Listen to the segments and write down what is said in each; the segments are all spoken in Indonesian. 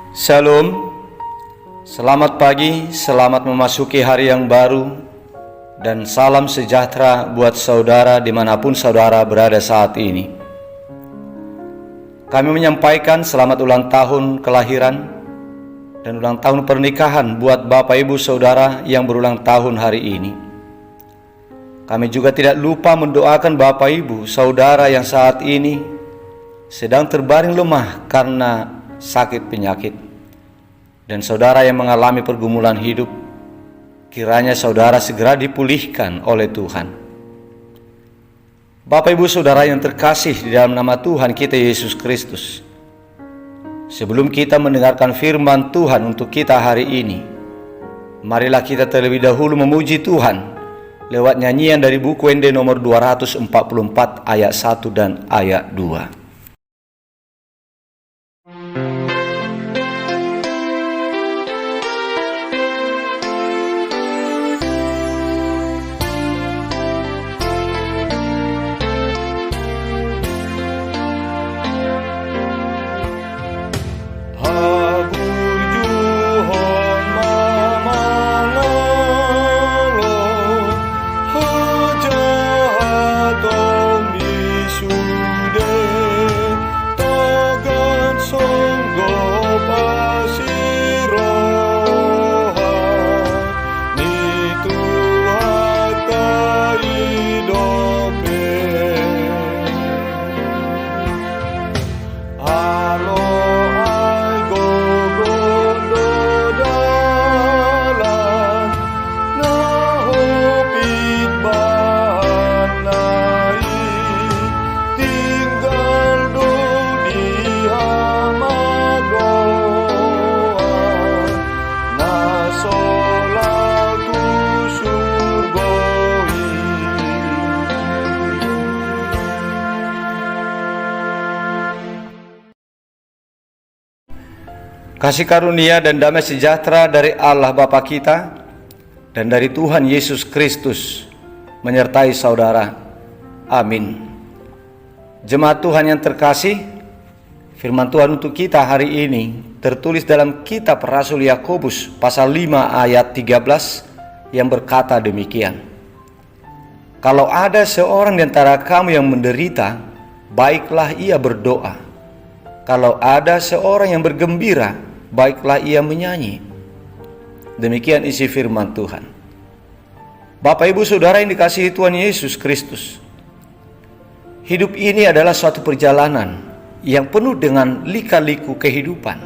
Shalom, selamat pagi, selamat memasuki hari yang baru, dan salam sejahtera buat saudara dimanapun saudara berada saat ini. Kami menyampaikan selamat ulang tahun kelahiran dan ulang tahun pernikahan buat Bapak Ibu Saudara yang berulang tahun hari ini. Kami juga tidak lupa mendoakan Bapak Ibu Saudara yang saat ini sedang terbaring lemah karena sakit penyakit, dan saudara yang mengalami pergumulan hidup, kiranya saudara segera dipulihkan oleh Tuhan. Bapak Ibu Saudara yang terkasih di dalam nama Tuhan kita Yesus Kristus, sebelum kita mendengarkan firman Tuhan untuk kita hari ini, marilah kita terlebih dahulu memuji Tuhan lewat nyanyian dari buku ND nomor 244 ayat 1 dan ayat 2. Kasih karunia dan damai sejahtera dari Allah Bapa kita dan dari Tuhan Yesus Kristus menyertai saudara. Amin. Jemaat Tuhan yang terkasih, firman Tuhan untuk kita hari ini tertulis dalam kitab Rasul Yakobus pasal 5 ayat 13 yang berkata demikian. Kalau ada seorang di antara kamu yang menderita, baiklah ia berdoa. Kalau ada seorang yang bergembira, baiklah ia menyanyi. Demikian isi firman Tuhan. Bapak Ibu Saudara yang dikasihi Tuhan Yesus Kristus, hidup ini adalah suatu perjalanan yang penuh dengan lika-liku kehidupan.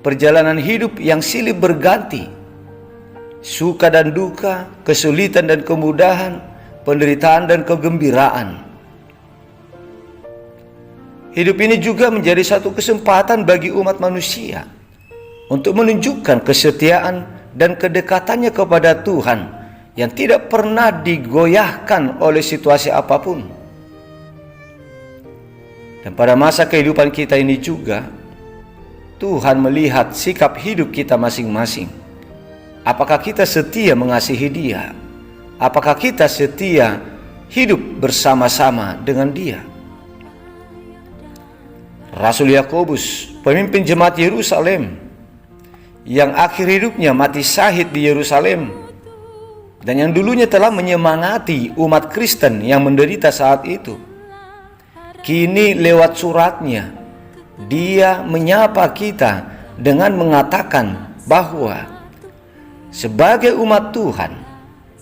Perjalanan hidup yang silih berganti, suka dan duka, kesulitan dan kemudahan, penderitaan dan kegembiraan. Hidup ini juga menjadi satu kesempatan bagi umat manusia untuk menunjukkan kesetiaan dan kedekatannya kepada Tuhan yang tidak pernah digoyahkan oleh situasi apapun. Dan pada masa kehidupan kita ini juga, Tuhan melihat sikap hidup kita masing-masing. Apakah kita setia mengasihi Dia? Apakah kita setia hidup bersama-sama dengan Dia? Rasul Yakobus, pemimpin jemaat Yerusalem, yang akhir hidupnya mati syahid di Yerusalem, dan yang dulunya telah menyemangati umat Kristen yang menderita saat itu, kini lewat suratnya, dia menyapa kita dengan mengatakan bahwa sebagai umat Tuhan,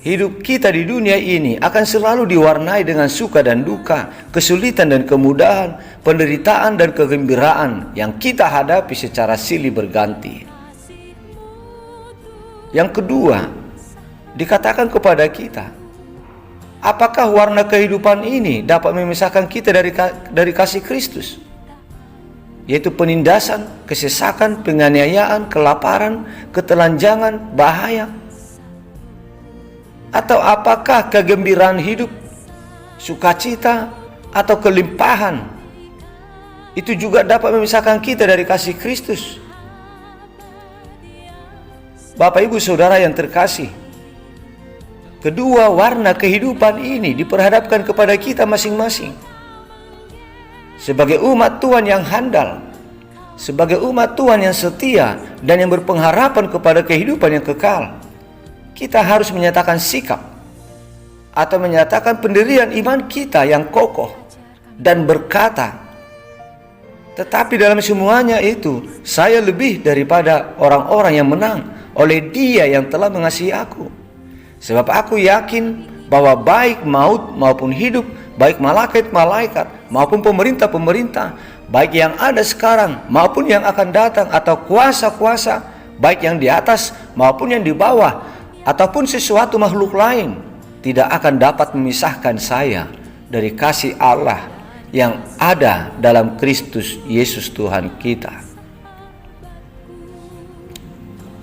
hidup kita di dunia ini akan selalu diwarnai dengan suka dan duka, kesulitan dan kemudahan, penderitaan dan kegembiraan yang kita hadapi secara silih berganti. Yang kedua, dikatakan kepada kita, apakah warna kehidupan ini dapat memisahkan kita dari kasih Kristus? Yaitu penindasan, kesesakan, penganiayaan, kelaparan, ketelanjangan, bahaya. Atau apakah kegembiraan hidup, sukacita, atau kelimpahan itu juga dapat memisahkan kita dari kasih Kristus? Bapak Ibu Saudara yang terkasih, kedua warna kehidupan ini diperhadapkan kepada kita masing-masing. Sebagai umat Tuhan yang handal, sebagai umat Tuhan yang setia dan yang berpengharapan kepada kehidupan yang kekal, kita harus menyatakan sikap atau menyatakan pendirian iman kita yang kokoh dan berkata, tetapi dalam semuanya itu saya lebih daripada orang-orang yang menang oleh Dia yang telah mengasihi aku. Sebab aku yakin bahwa baik maut maupun hidup, baik malaikat-malaikat maupun pemerintah-pemerintah, baik yang ada sekarang maupun yang akan datang, atau kuasa-kuasa, baik yang di atas maupun yang di bawah, ataupun sesuatu makhluk lain, tidak akan dapat memisahkan saya dari kasih Allah yang ada dalam Kristus Yesus Tuhan kita.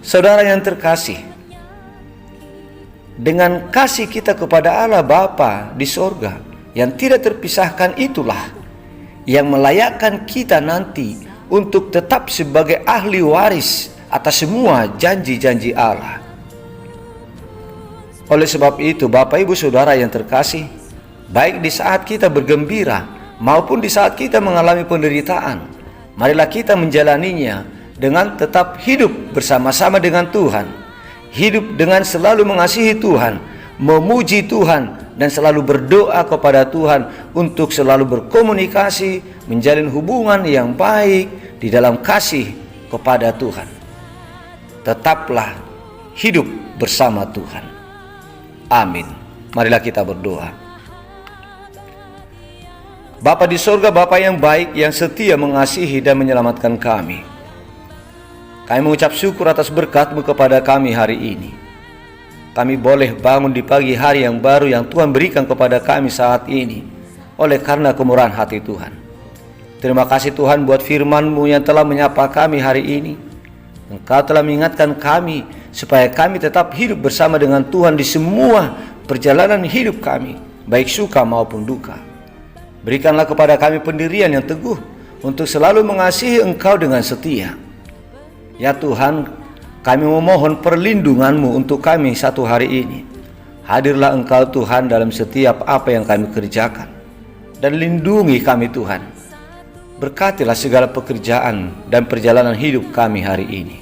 Saudara yang terkasih, dengan kasih kita kepada Allah Bapa di sorga yang tidak terpisahkan, itulah yang melayakkan kita nanti untuk tetap sebagai ahli waris atas semua janji-janji Allah. Oleh sebab itu, Bapak Ibu Saudara yang terkasih, baik di saat kita bergembira maupun di saat kita mengalami penderitaan, marilah kita menjalaninya dengan tetap hidup bersama-sama dengan Tuhan. Hidup dengan selalu mengasihi Tuhan, memuji Tuhan, dan selalu berdoa kepada Tuhan untuk selalu berkomunikasi, menjalin hubungan yang baik di dalam kasih kepada Tuhan. Tetaplah hidup bersama Tuhan. Amin. Marilah kita berdoa. Bapa di sorga, Bapa yang baik, yang setia mengasihi dan menyelamatkan kami, kami mengucap syukur atas berkat-Mu kepada kami hari ini. Kami boleh bangun di pagi hari yang baru yang Tuhan berikan kepada kami saat ini, oleh karena kemurahan hati Tuhan. Terima kasih Tuhan buat firman-Mu yang telah menyapa kami hari ini. Engkau telah mengingatkan kami supaya kami tetap hidup bersama dengan Tuhan di semua perjalanan hidup kami, baik suka maupun duka. Berikanlah kepada kami pendirian yang teguh untuk selalu mengasihi Engkau dengan setia. Ya Tuhan, kami memohon perlindungan-Mu untuk kami satu hari ini. Hadirlah Engkau Tuhan dalam setiap apa yang kami kerjakan, dan lindungi kami Tuhan. Berkatilah segala pekerjaan dan perjalanan hidup kami hari ini.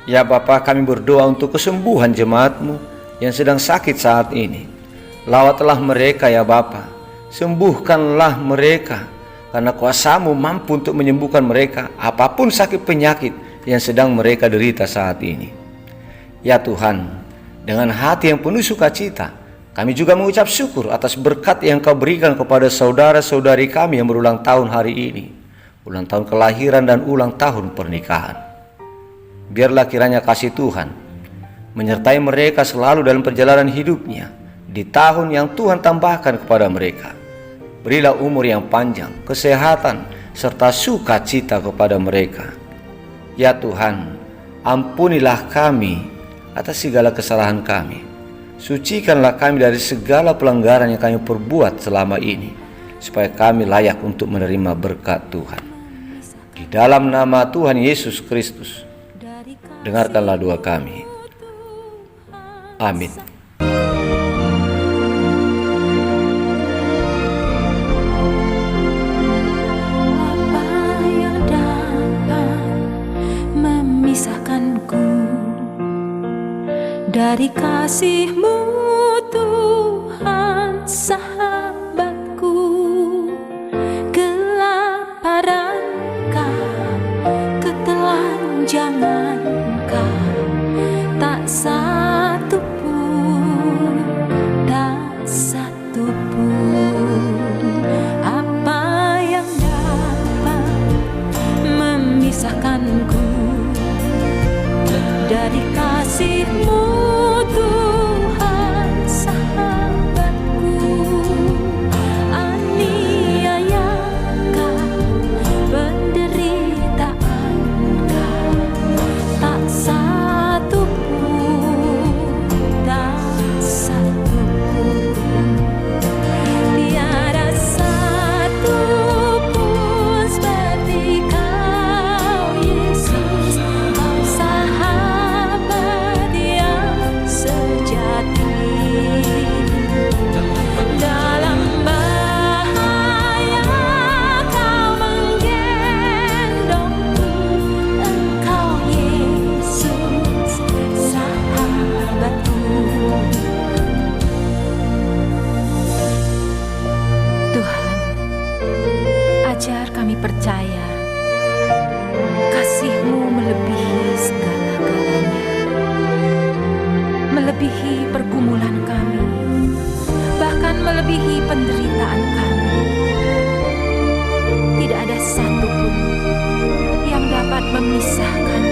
Ya Bapa, kami berdoa untuk kesembuhan jemaat-Mu yang sedang sakit saat ini. Lawatlah mereka ya Bapa, sembuhkanlah mereka, karena kuasa-Mu mampu untuk menyembuhkan mereka apapun sakit penyakit yang sedang mereka derita saat ini. Ya Tuhan, dengan hati yang penuh sukacita, kami juga mengucap syukur atas berkat yang Kau berikan kepada saudara-saudari kami yang berulang tahun hari ini, ulang tahun kelahiran dan ulang tahun pernikahan. Biarlah kiranya kasih Tuhan menyertai mereka selalu dalam perjalanan hidupnya di tahun yang Tuhan tambahkan kepada mereka. Berilah umur yang panjang, kesehatan, serta sukacita kepada mereka. Ya Tuhan, ampunilah kami atas segala kesalahan kami. Sucikanlah kami dari segala pelanggaran yang kami perbuat selama ini, supaya kami layak untuk menerima berkat Tuhan. Di dalam nama Tuhan Yesus Kristus, dengarkanlah doa kami. Amin. Dari kasih-Mu Tuhan sahabatku, kelaparan-Kah, ketelanjangan-Kah, tak satu pun, tak satu pun. Apa yang dapat memisahkanku dari kasih-Mu Tuhan sahabatku? Aniayakah, penderitaanKah, tak satu pun, tak satu pun. Tiada satu pun seperti Kau Yesus, Kau sahabat yang percaya kasih-Mu melebihi segala-galanya, melebihi pergumulan kami, bahkan melebihi penderitaan kami. Tidak ada satupun yang dapat memisahkan